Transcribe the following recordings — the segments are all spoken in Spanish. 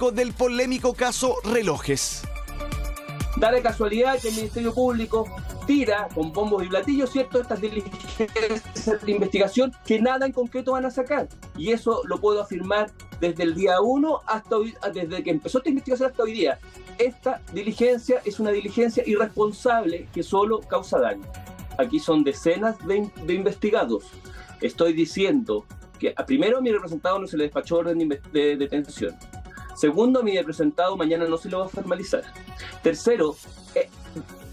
eco del polémico caso Relojes. Da la casualidad que el Ministerio Público tira con bombos y platillos, ¿cierto?, estas diligencias de investigación que nada en concreto van a sacar. Y eso lo puedo afirmar desde el día 1 hasta hoy, desde que empezó esta investigación hasta hoy día. Esta diligencia es una diligencia irresponsable que solo causa daño. Aquí son decenas de investigados. Estoy diciendo que primero a mi representado no se le despachó orden de detención. Segundo, a mi representado mañana no se lo va a formalizar. Tercero,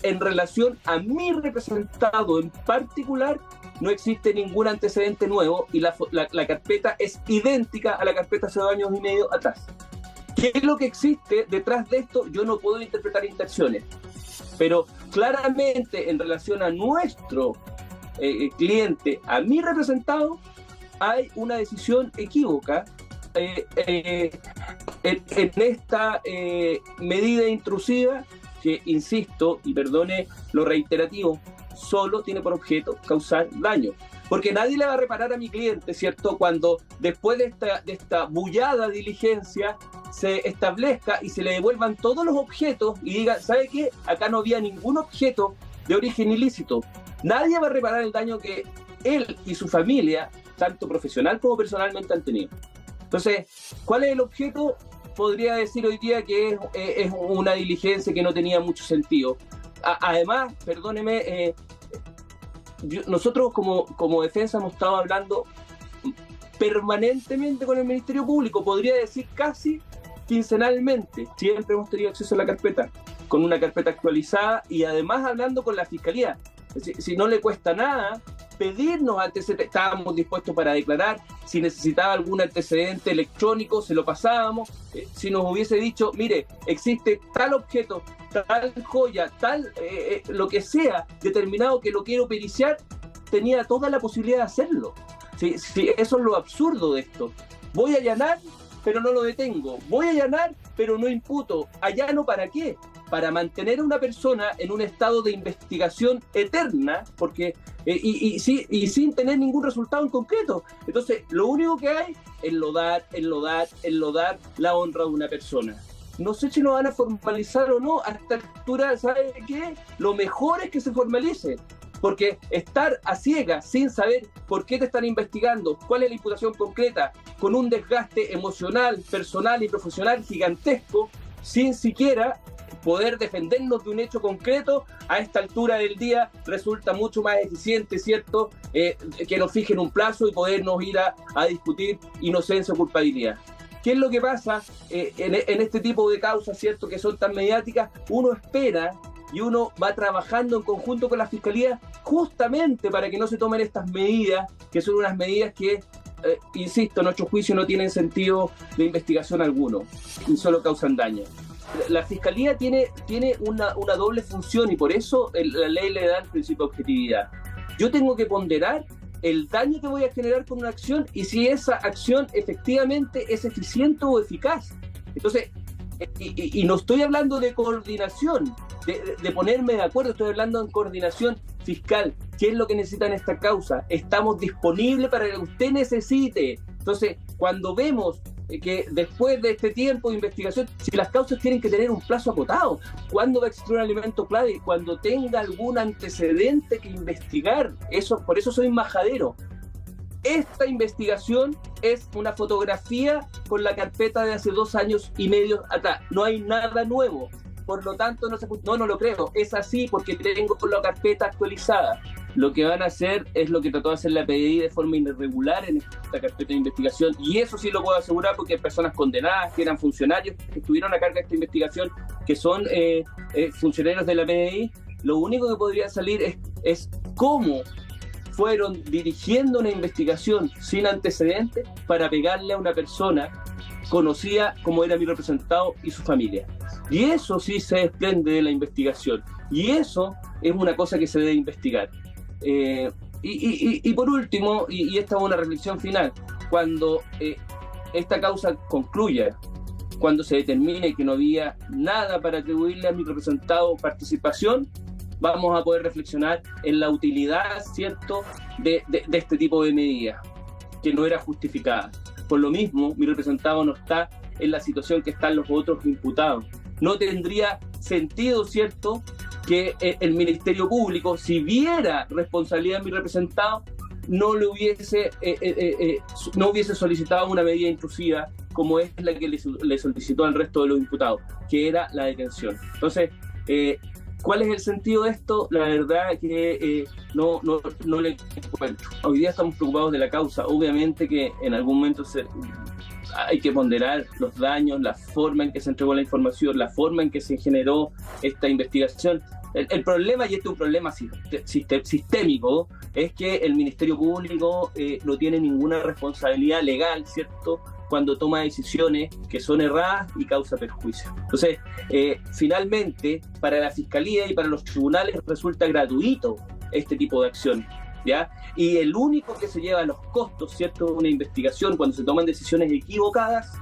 en relación a mi representado en particular, no existe ningún antecedente nuevo y la carpeta es idéntica a la carpeta hace 2 años y medio atrás. ¿Qué es lo que existe detrás de esto? Yo no puedo interpretar intenciones, pero claramente en relación a nuestro cliente, a mi representado, hay una decisión equívoca en esta medida intrusiva que, insisto, y perdone lo reiterativo, solo tiene por objeto causar daño. Porque nadie le va a reparar a mi cliente, ¿cierto?, cuando después de esta bullada diligencia se establezca y se le devuelvan todos los objetos y diga, ¿sabe qué? Acá no había ningún objeto de origen ilícito. Nadie va a reparar el daño que él y su familia, tanto profesional como personalmente, han tenido. Entonces, ¿cuál es el objeto? Podría decir hoy día que es una diligencia que no tenía mucho sentido. Además, perdóneme, nosotros como defensa hemos estado hablando permanentemente con el Ministerio Público, podría decir casi quincenalmente. Siempre hemos tenido acceso a la carpeta, con una carpeta actualizada y además hablando con la Fiscalía. Si no le cuesta nada pedirnos antecedentes, estábamos dispuestos para declarar. Si necesitaba algún antecedente electrónico, se lo pasábamos. Si nos hubiese dicho, mire, existe tal objeto, tal joya, tal lo que sea determinado que lo quiero periciar, tenía toda la posibilidad de hacerlo. Sí, eso es lo absurdo de esto. Voy a allanar, pero no lo detengo. Voy a allanar, pero no imputo. ¿Allano para qué? Para mantener a una persona en un estado de investigación eterna, porque y sin tener ningún resultado en concreto. Entonces, lo único que hay es enlodar la honra de una persona. No sé si lo van a formalizar o no. A esta altura, ¿sabe qué? Lo mejor es que se formalice. Porque estar a ciegas, sin saber por qué te están investigando, cuál es la imputación concreta, con un desgaste emocional, personal y profesional gigantesco, sin siquiera poder defendernos de un hecho concreto, a esta altura del día resulta mucho más eficiente, ¿cierto?, que nos fijen un plazo y podernos ir a discutir inocencia o culpabilidad. ¿Qué es lo que pasa en este tipo de causas, ¿cierto?, que son tan mediáticas? Uno espera y uno va trabajando en conjunto con la Fiscalía justamente para que no se tomen estas medidas, que son unas medidas que, insisto, en nuestro juicio no tienen sentido de investigación alguno y solo causan daño. La Fiscalía tiene una doble función y por eso la ley le da el principio de objetividad. Yo tengo que ponderar el daño que voy a generar con una acción y si esa acción efectivamente es eficiente o eficaz. Entonces, y no estoy hablando de coordinación, de ponerme de acuerdo, estoy hablando en coordinación fiscal. ¿Qué es lo que necesita en esta causa? Estamos disponibles para lo que usted necesite. Entonces, cuando vemos que después de este tiempo de investigación, si las causas tienen que tener un plazo acotado, ¿cuándo va a existir un elemento clave? Cuando tenga algún antecedente que investigar. Por eso soy majadero. Esta investigación es una fotografía con la carpeta de hace 2 años y medio atrás. No hay nada nuevo. Por lo tanto, no lo creo. Es así porque tengo la carpeta actualizada. Lo que van a hacer es lo que trató de hacer la PDI de forma irregular en esta carpeta de investigación. Y eso sí lo puedo asegurar porque hay personas condenadas, que eran funcionarios, que estuvieron a cargo de esta investigación, que son funcionarios de la PDI. Lo único que podría salir es cómo fueron dirigiendo una investigación sin antecedentes para pegarle a una persona conocida como era mi representado y su familia. Y eso sí se desprende de la investigación. Y eso es una cosa que se debe investigar. Y por último, y esta es una reflexión final, cuando esta causa concluya, cuando se determine que no había nada para atribuirle a mi representado participación, vamos a poder reflexionar en la utilidad, ¿cierto?, de este tipo de medidas, que no era justificada. Por lo mismo, mi representado no está en la situación que están los otros imputados. No tendría sentido, ¿cierto?, que el Ministerio Público, si viera responsabilidad de mi representado, no hubiese solicitado una medida intrusiva como es la que le solicitó al resto de los imputados, que era la detención. Entonces, ¿cuál es el sentido de esto? La verdad que no le encuentro. Hoy día estamos preocupados de la causa. Obviamente que en algún momento hay que ponderar los daños, la forma en que se entregó la información, la forma en que se generó esta investigación. El problema, y este es un problema sistémico, es que el Ministerio Público no tiene ninguna responsabilidad legal, ¿cierto?, cuando toma decisiones que son erradas y causa perjuicio. Entonces, finalmente, para la Fiscalía y para los tribunales resulta gratuito este tipo de acción, ¿ya? Y el único que se lleva los costos, ¿cierto?, de una investigación cuando se toman decisiones equivocadas,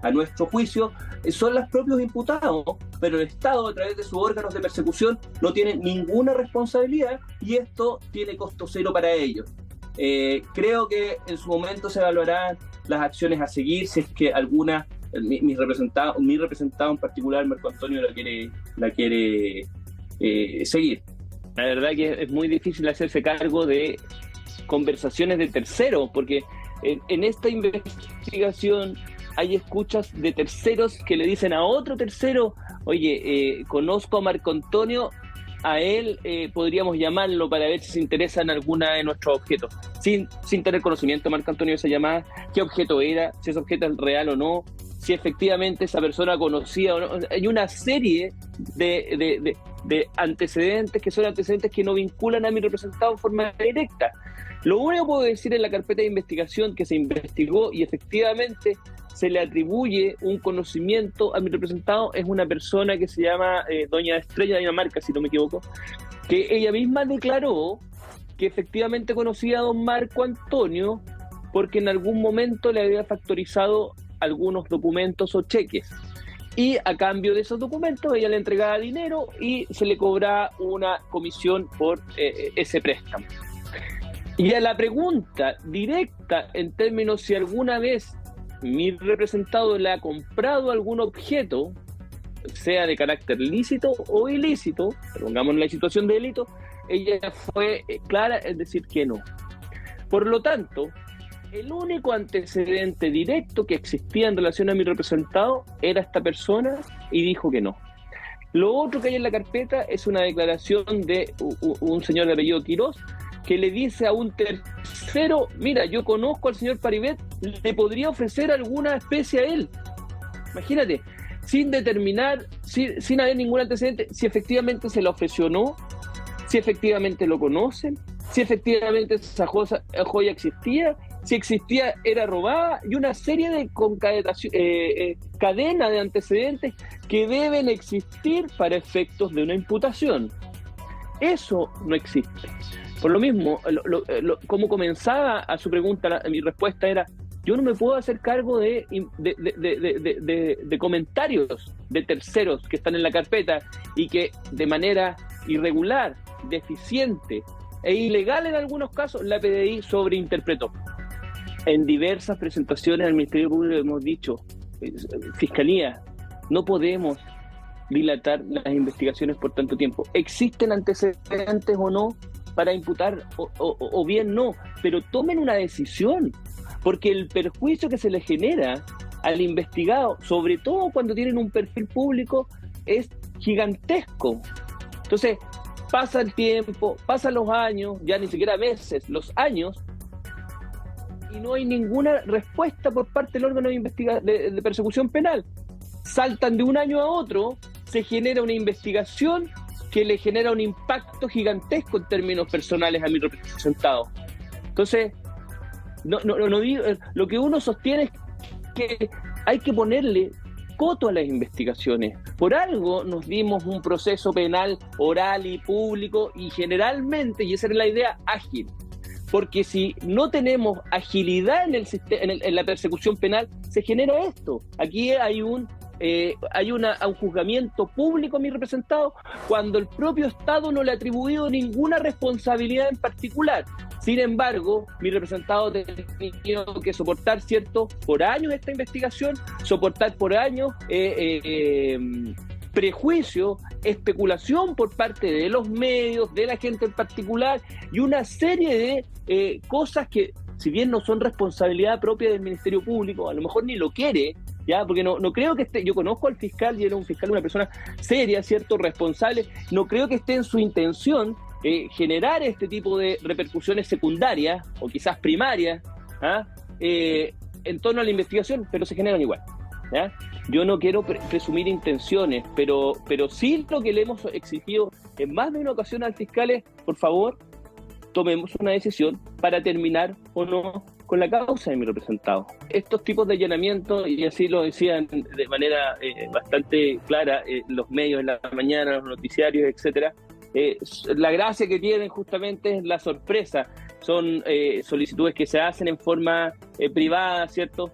a nuestro juicio, son los propios imputados, pero el Estado, a través de sus órganos de persecución, no tiene ninguna responsabilidad y esto tiene costo cero para ellos. Creo que en su momento se evaluarán las acciones a seguir, si es que alguna, mi representado en particular, Marco Antonio, la quiere seguir. La verdad que es muy difícil hacerse cargo de conversaciones de terceros, porque en esta investigación hay escuchas de terceros que le dicen a otro tercero: oye, conozco a Marco Antonio, a él podríamos llamarlo para ver si se interesa en alguna de nuestros objetos, sin tener conocimiento de Marco Antonio de esa llamada, qué objeto era, si ese objeto es real o no, si efectivamente esa persona conocía o no. Hay una serie de antecedentes que son antecedentes que no vinculan a mi representado en forma directa. Lo único que puedo decir en la carpeta de investigación que se investigó y efectivamente se le atribuye un conocimiento a mi representado es una persona que se llama doña Estrella de Dinamarca, si no me equivoco, que ella misma declaró que efectivamente conocía a don Marco Antonio porque en algún momento le había factorizado algunos documentos o cheques, y a cambio de esos documentos ella le entregaba dinero y se le cobraba una comisión por ese préstamo. Y a la pregunta directa en términos si alguna vez mi representado le ha comprado algún objeto, sea de carácter lícito o ilícito, pongamos en la situación de delito, ella fue clara en decir que no. Por lo tanto, el único antecedente directo que existía en relación a mi representado era esta persona y dijo que no. Lo otro que hay en la carpeta es una declaración de un señor de apellido Quirós, que le dice a un tercero: mira, yo conozco al señor Paribet, le podría ofrecer alguna especie a él. Imagínate, sin determinar, sin haber ningún antecedente, si efectivamente se le ofreció o no, si efectivamente lo conocen, si efectivamente esa joya existía, si existía era robada, y una serie de cadena de antecedentes que deben existir para efectos de una imputación. Eso no existe. Por lo mismo, como comenzaba a su pregunta, mi respuesta era: yo no me puedo hacer cargo de comentarios de terceros que están en la carpeta y que de manera irregular, deficiente e ilegal en algunos casos la PDI sobreinterpretó. En diversas presentaciones al Ministerio Público hemos dicho: Fiscalía, no podemos dilatar las investigaciones por tanto tiempo. ¿Existen antecedentes o no para imputar o bien no? Pero tomen una decisión, porque el perjuicio que se le genera al investigado, sobre todo cuando tienen un perfil público, es gigantesco. Entonces, pasa el tiempo, pasan los años, ya ni siquiera meses, los años, y no hay ninguna respuesta por parte del órgano de persecución penal. Saltan de un año a otro, se genera una investigación que le genera un impacto gigantesco en términos personales a mi representado. Entonces, no digo, lo que uno sostiene es que hay que ponerle coto a las investigaciones. Por algo nos dimos un proceso penal oral y público, y generalmente, y esa era la idea, ágil. Porque si no tenemos agilidad en la persecución penal, se genera esto. Aquí hay un hay un juzgamiento público a mi representado cuando el propio Estado no le ha atribuido ninguna responsabilidad en particular. Sin embargo, mi representado ha tenido que soportar, ¿cierto?, por años esta investigación, soportar por años prejuicio, especulación por parte de los medios, de la gente en particular, y una serie de cosas que, si bien no son responsabilidad propia del Ministerio Público, a lo mejor ni lo quiere, ¿ya? Porque no creo que esté, yo conozco al fiscal y era un fiscal, una persona seria, ¿cierto?, responsable, no creo que esté en su intención generar este tipo de repercusiones secundarias o quizás primarias en torno a la investigación, pero se generan igual, ¿ya? Yo no quiero presumir intenciones, pero sí lo que le hemos exigido en más de una ocasión al fiscal es, por favor, tomemos una decisión para terminar o no con la causa de mi representado. Estos tipos de allanamientos, y así lo decían de manera bastante clara los medios en la mañana, los noticiarios, etcétera, la gracia que tienen justamente es la sorpresa. Son solicitudes que se hacen en forma privada, ¿cierto?,